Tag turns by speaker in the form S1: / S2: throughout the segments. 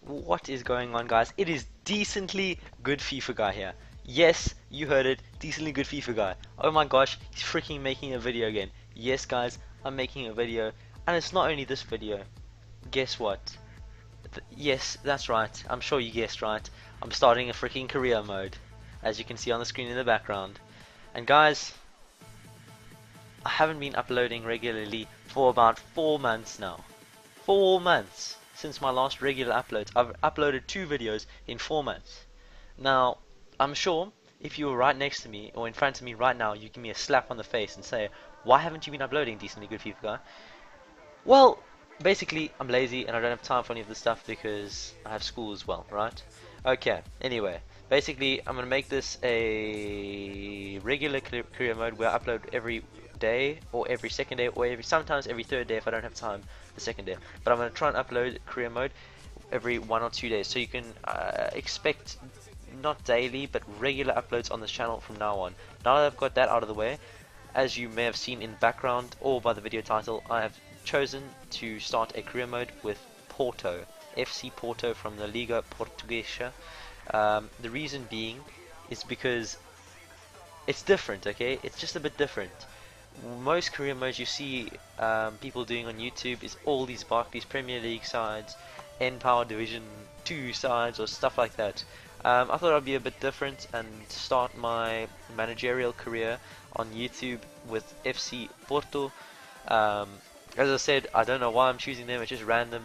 S1: What is going on, guys? It is Decently Good FIFA Guy here. Yes, you heard it, Decently Good FIFA Guy. Oh my gosh, he's freaking making a video again. Yes, guys, I'm making a video, and it's not only this video. Guess what? Yes, that's right. I'm sure you guessed right. I'm starting a freaking career mode, as you can see on the screen in the background. And guys, I haven't been uploading regularly for about 4 months now. 4 months since my last regular uploads. I've uploaded 2 videos in 4 months. Now, I'm sure if you were right next to me or in front of me right now, you give me a slap on the face and say, why haven't you been uploading Decently Good FIFA Guy? Well, basically, I'm lazy and I don't have time for any of this stuff because I have school as well, right? Okay, anyway, basically, I'm going to make this a regular career mode where I upload every day or every second day or sometimes every third day if I don't have time the second day. But I'm going to try and upload career mode every 1 or 2 days, so you can expect not daily but regular uploads on this channel from now on. Now that I've got that out of the way, as you may have seen in the background or by the video title, I have chosen to start a career mode with Porto, FC Porto from the Liga Portuguesa. The reason being is because it's different, okay? It's just a bit different. Most career modes you see people doing on YouTube is all these Barclays Premier League sides, N-Power Division 2 sides or stuff like that. I thought I'd be a bit different and start my managerial career on YouTube with FC Porto. As I said, I don't know why I'm choosing them, it's just random.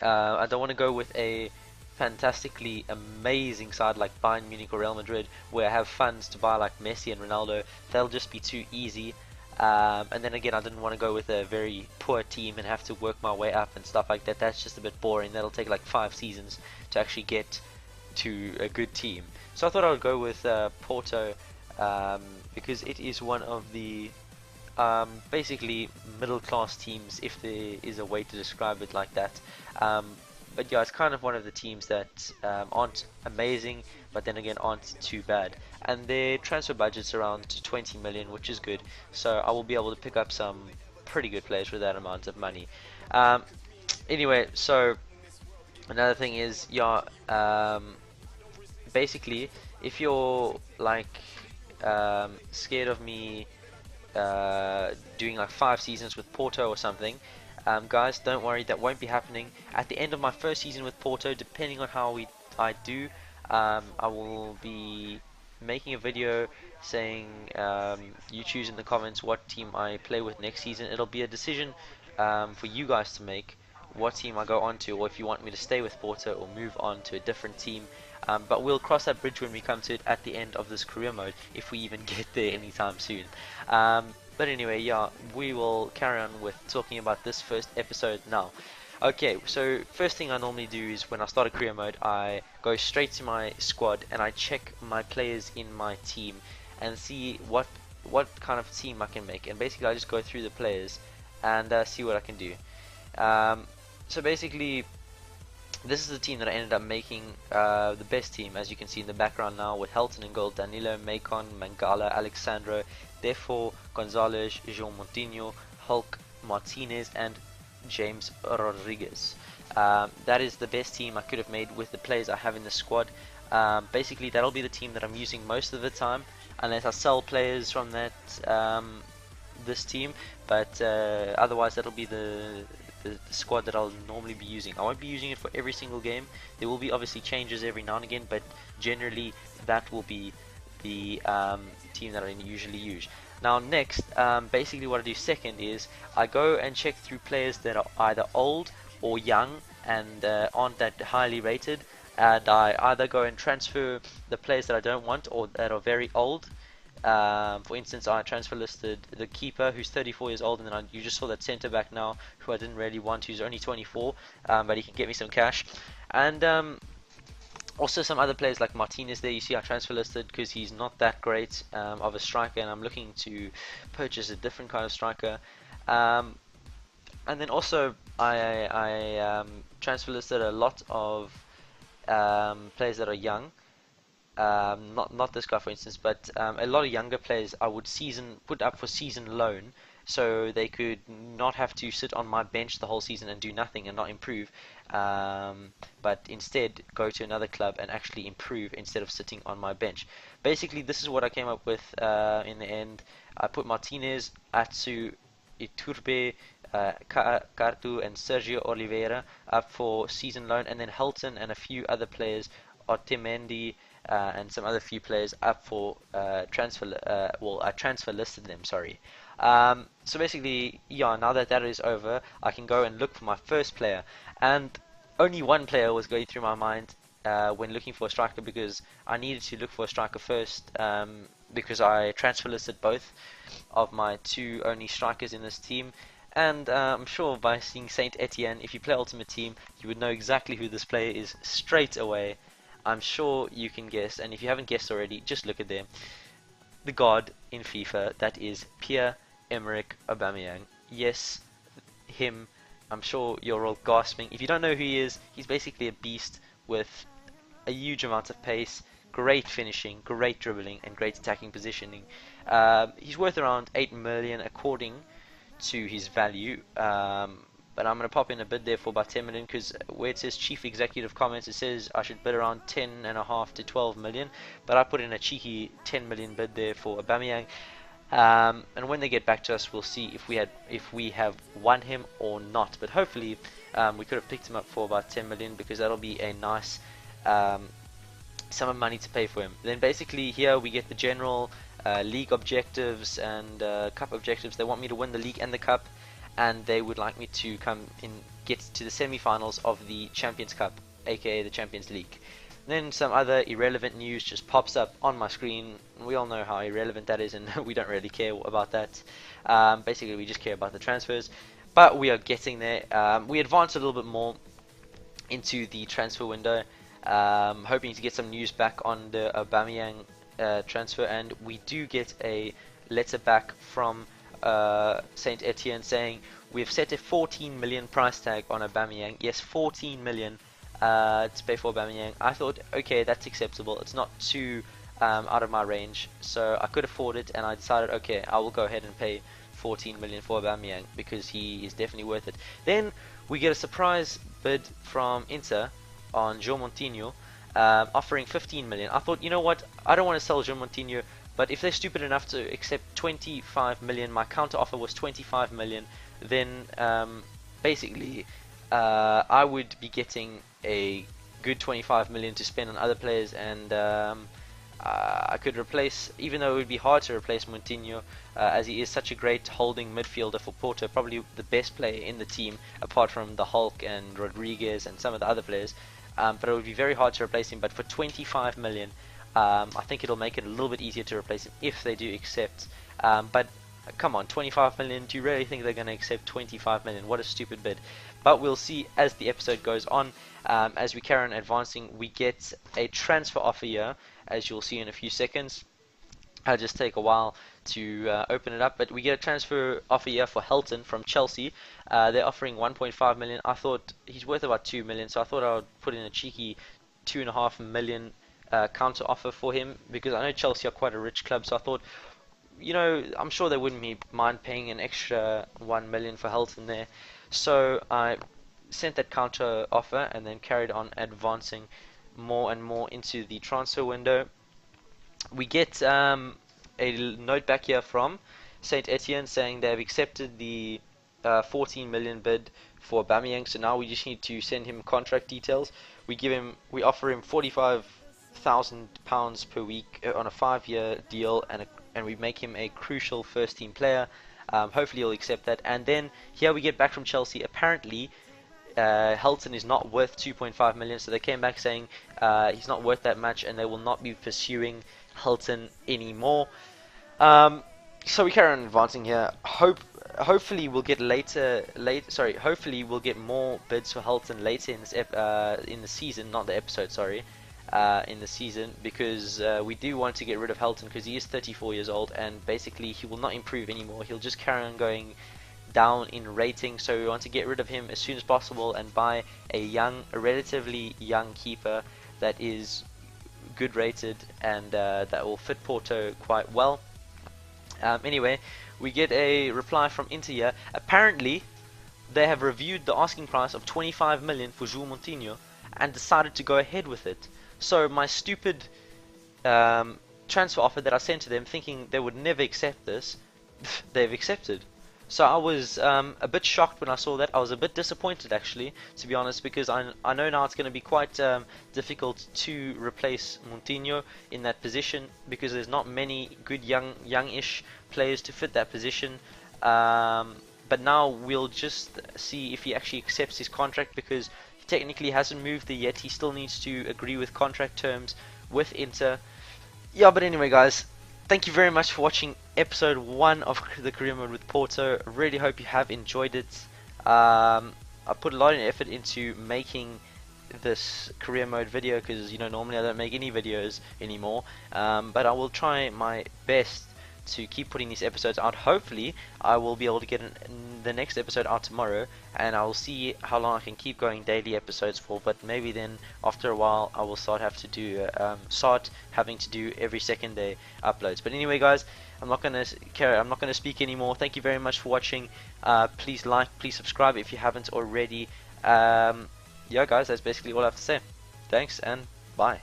S1: I don't want to go with a fantastically amazing side like Bayern Munich or Real Madrid where I have funds to buy like Messi and Ronaldo. They'll just be too easy. And then again, I didn't want to go with a very poor team and have to work my way up and stuff like that. That's just a bit boring. That'll take like 5 seasons to actually get to a good team. So I thought I would go with Porto because it is one of the basically middle class teams, if there is a way to describe it like that. But yeah, it's kind of one of the teams that aren't amazing, but then again aren't too bad. And their transfer budget's around 20 million, which is good. So I will be able to pick up some pretty good players with that amount of money. Anyway, so another thing is, yeah, basically, if you're like scared of me doing like 5 seasons with Porto or something, guys, don't worry, that won't be happening. At the end of my first season with Porto, depending on how I do, I will be making a video saying you choose in the comments what team I play with next season. It'll be a decision for you guys to make what team I go on to, or if you want me to stay with Porto or move on to a different team. But we'll cross that bridge when we come to it at the end of this career mode, if we even get there anytime soon. But anyway, yeah, we will carry on with talking about this first episode now. Okay, so first thing I normally do is when I start a career mode, I go straight to my squad and I check my players in my team and see what kind of team I can make. And basically I just go through the players and see what I can do. So basically, this is the team that I ended up making, the best team, as you can see in the background now, with Helton in goal, Danilo, Macon, Mangala, Alexandro, Defo, Gonzalez, João Montinho, Hulk, Martinez, and James Rodriguez. That is the best team I could have made with the players I have in the squad. Basically, that'll be the team that I'm using most of the time, unless I sell players from that this team. But otherwise, that'll be the squad that I'll normally be using. I won't be using it for every single game. There will be obviously changes every now and again, but generally that will be the team that I usually use. Now next, basically what I do second is I go and check through players that are either old or young and aren't that highly rated, and I either go and transfer the players that I don't want or that are very old. For instance, I transfer listed the keeper, who's 34 years old, and then you just saw that centre back now, who I didn't really want, who's only 24, but he can get me some cash. And also some other players like Martinez there, you see I transfer listed because he's not that great of a striker, and I'm looking to purchase a different kind of striker. And then also I transfer listed a lot of players that are young. Not this guy for instance, but a lot of younger players I would put up for season loan, so they could not have to sit on my bench the whole season and do nothing and not improve. but instead go to another club and actually improve instead of sitting on my bench. Basically, this is what I came up with in the end. I put Martinez, Atsu, Iturbe, Cartu, and Sergio Oliveira up for season loan, and then Helton and a few other players, Otamendi, and some other few players up for transfer. Well, I transfer listed them. Sorry. So basically, yeah. Now that that is over, I can go and look for my first player, and only one player was going through my mind when looking for a striker because I needed to look for a striker first because I transfer listed both of my two only strikers in this team. And I'm sure by seeing Saint Etienne, if you play Ultimate Team, you would know exactly who this player is straight away. I'm sure you can guess, and if you haven't guessed already, just look at them. The god in FIFA, that is Pierre-Emerick Aubameyang. Yes, him. I'm sure you're all gasping. If you don't know who he is, he's basically a beast with a huge amount of pace, great finishing, great dribbling, and great attacking positioning. He's worth around 8 million according to his value. But I'm going to pop in a bid there for about 10 million because where it says chief executive comments, it says I should bid around 10.5 to 12 million. But I put in a cheeky 10 million bid there for Aubameyang. And when they get back to us, we'll see if we have won him or not. But hopefully, we could have picked him up for about 10 million because that'll be a nice sum of money to pay for him. Then basically here we get the general league objectives and cup objectives. They want me to win the league and the cup, and they would like me to come in, get to the semi-finals of the Champions Cup, aka the Champions League. Then some other irrelevant news just pops up on my screen. We all know how irrelevant that is, and we don't really care about that. Basically, we just care about the transfers. But we are getting there. We advanced a little bit more into the transfer window, hoping to get some news back on the Aubameyang transfer, and we do get a letter back from Saint Etienne saying we've set a 14 million price tag on Aubameyang. Yes, 14 million. To pay for Aubameyang. I thought, okay, that's acceptable. It's not too out of my range, so I could afford it, and I decided, okay, I will go ahead and pay 14 million for Aubameyang because he is definitely worth it. Then we get a surprise bid from Inter on João Moutinho, offering 15 million. I thought, you know what, I don't want to sell João Moutinho, but if they're stupid enough to accept 25 million, my counter offer was 25 million, then basically I would be getting a good 25 million to spend on other players, and I could replace, even though it would be hard to replace Moutinho, as he is such a great holding midfielder for Porto, probably the best player in the team apart from the Hulk and Rodriguez and some of the other players, but it would be very hard to replace him. But for 25 million, I think it'll make it a little bit easier to replace him if they do accept. But come on, 25 million, do you really think they're going to accept 25 million? What a stupid bid. But we'll see as the episode goes on. As we carry on advancing, we get a transfer offer here, as you'll see in a few seconds. I'll just take a while to open it up, but we get a transfer offer here for Helton from Chelsea. They're offering 1.5 million. I thought he's worth about 2 million, so I thought I would put in a cheeky 2.5 million counter offer for him, because I know Chelsea are quite a rich club, so I thought, you know, I'm sure they wouldn't mind paying an extra 1 million for Helton there. So I sent that counter offer and then carried on advancing more and more into the transfer window. We get a note back here from Saint Etienne saying they have accepted the 14 million bid for Aubameyang. So now we just need to send him contract details. We offer him £45,000 per week on a 5-year deal, and we make him a crucial first team player. Hopefully he'll accept that. And then here we get back from Chelsea. Apparently Helton is not worth 2.5 million, so they came back saying he's not worth that much, and they will not be pursuing Helton anymore. So we carry on advancing here. Hopefully we'll get hopefully we'll get more bids for Helton later in this in the season, not the episode, sorry. In the season, because we do want to get rid of Helton because he is 34 years old, and basically he will not improve anymore. He'll just carry on going down in rating, so we want to get rid of him as soon as possible and buy a relatively young keeper that is good rated and that will fit Porto quite well. Anyway, we get a reply from Inter here. Apparently they have reviewed the asking price of 25 million for João Moutinho, and decided to go ahead with it. So my stupid transfer offer that I sent to them, thinking they would never accept this, they've accepted. So I was a bit shocked when I saw that. I was a bit disappointed, actually, to be honest, because I know now it's going to be quite difficult to replace Moutinho in that position, because there's not many good youngish players to fit that position. But now we'll just see if he actually accepts his contract, because he technically hasn't moved there yet. He still needs to agree with contract terms with Inter. Yeah, but anyway, guys, thank you very much for watching episode 1 of the career mode with Porto. Really hope you have enjoyed it. I put a lot of effort into making this career mode video, because normally I don't make any videos anymore, but I will try my best to keep putting these episodes out. Hopefully I will be able to get the next episode out tomorrow, and I will see how long I can keep going daily episodes for. But maybe then after a while I will start having to do every second day uploads. But anyway, guys, I'm not gonna speak anymore. Thank you very much for watching. Please please subscribe if you haven't already. Yeah, guys, that's basically all I have to say. Thanks and bye.